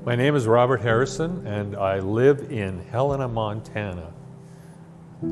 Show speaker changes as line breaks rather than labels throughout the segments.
My name is Robert Harrison, and I live in Helena, Montana.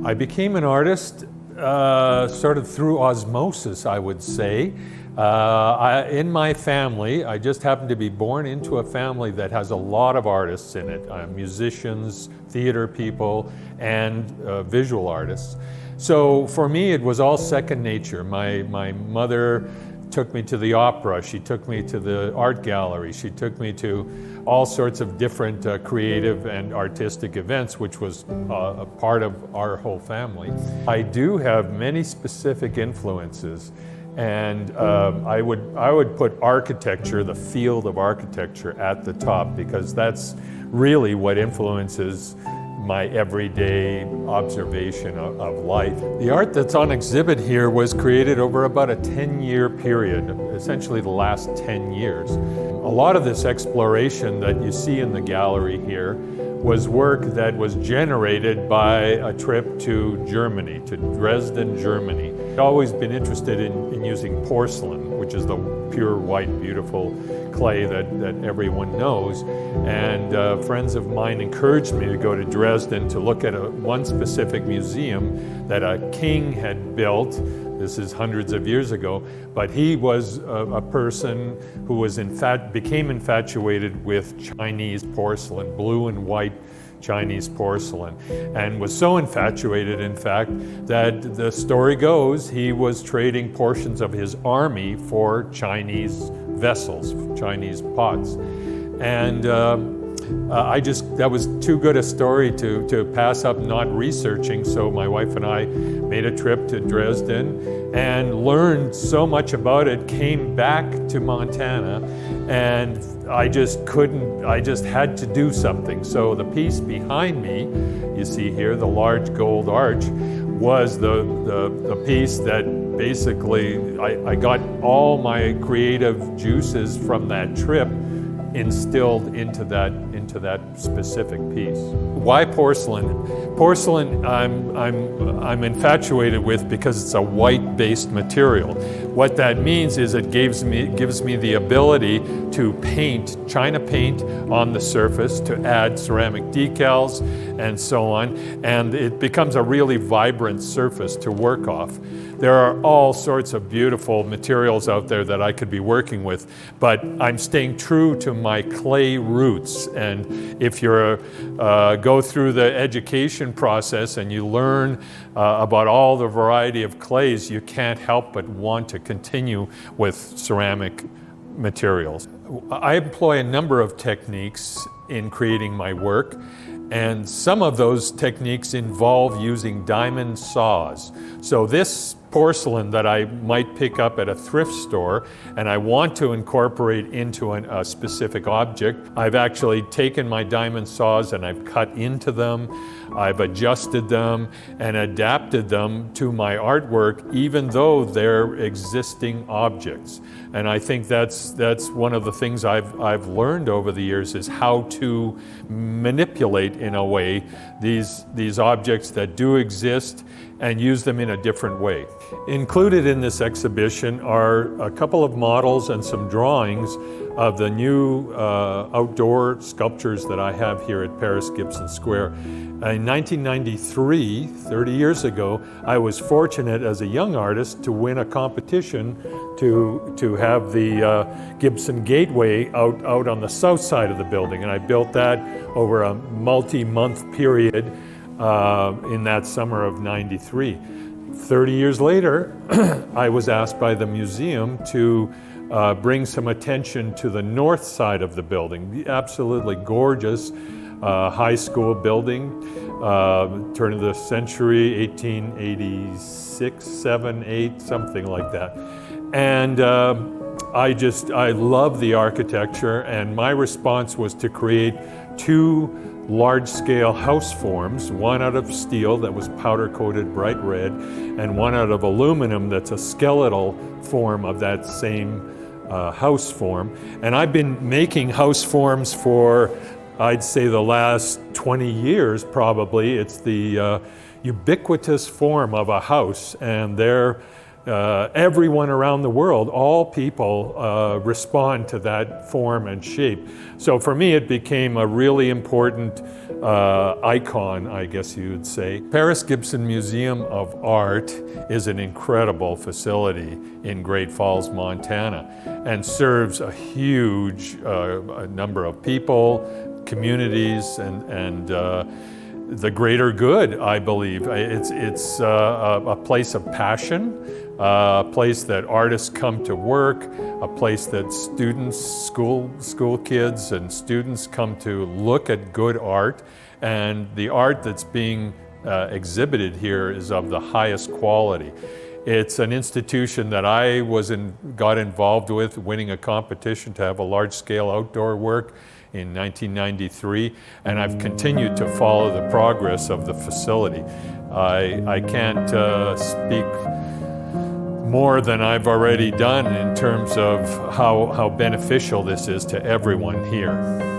I became an artist sort of through osmosis, I would say. In my family, I just happened to be born into a family that has a lot of artists in it, musicians, theater people, and visual artists. So for me, it was all second nature. My mother took me to the opera, she took me to the art gallery, she took me to all sorts of different creative and artistic events, which was a part of our whole family. I do have many specific influences, and I would put architecture, the field of architecture, at the top, because that's really what influences my everyday observation of life. The art that's on exhibit here was created over about a 10-year period, essentially the last 10 years. A lot of this exploration that you see in the gallery here was work that was generated by a trip to Germany, to Dresden, Germany. I've always been interested in using porcelain, which is the pure white, beautiful clay that everyone knows. And friends of mine encouraged me to go to Dresden to look at one specific museum that a king had built. This is hundreds of years ago, but he was a person who was became infatuated with Chinese porcelain, blue and white Chinese porcelain, and was so infatuated, in fact, that the story goes he was trading portions of his army for Chinese vessels, Chinese pots. And that was too good a story to pass up not researching, so my wife and I made a trip to Dresden and learned so much about it, came back to Montana, and I just had to do something. So the piece behind me, you see here, the large gold arch, was the piece that basically I got all my creative juices from that trip instilled into that specific piece. Why porcelain? Porcelain I'm infatuated with because it's a white-based material. What that means is it gives me the ability to paint, China paint on the surface, to add ceramic decals and so on, and it becomes a really vibrant surface to work off. There are all sorts of beautiful materials out there that I could be working with, but I'm staying true to my clay roots. And if you go through the education process and you learn about all the variety of clays, you can't help but want to continue with ceramic materials. I employ a number of techniques in creating my work, and some of those techniques involve using diamond saws. So this porcelain that I might pick up at a thrift store and I want to incorporate into a specific object, I've actually taken my diamond saws and I've cut into them, I've adjusted them and adapted them to my artwork, even though they're existing objects. And I think that's one of the things I've learned over the years, is how to manipulate, in a way, these objects that do exist and use them in a different way. Included in this exhibition are a couple of models and some drawings of the new outdoor sculptures that I have here at Paris Gibson Square. In 1993, 30 years ago, I was fortunate as a young artist to win a competition to have the Gibson Gateway out on the south side of the building, and I built that over a multi-month period in that summer of '93. 30 years later, I was asked by the museum to bring some attention to the north side of the building, the absolutely gorgeous high school building, turn of the century, 1886, 7, 8, something like that. And I love the architecture, and my response was to create two large-scale house forms, one out of steel that was powder-coated bright red, and one out of aluminum that's a skeletal form of that same house form. And I've been making house forms for, I'd say, the last 20 years probably. It's the ubiquitous form of a house, and they're everyone around the world, all people respond to that form and shape. So for me, it became a really important icon, I guess you would say. Paris Gibson Museum of Art is an incredible facility in Great Falls, Montana, and serves a huge number of people, communities, and the greater good, I believe. It's a place of passion, a place that artists come to work, a place that students, school kids and students come to look at good art, and the art that's being exhibited here is of the highest quality. It's an institution that I got involved with, winning a competition to have a large-scale outdoor work in 1993, and I've continued to follow the progress of the facility. I can't speak more than I've already done in terms of how beneficial this is to everyone here.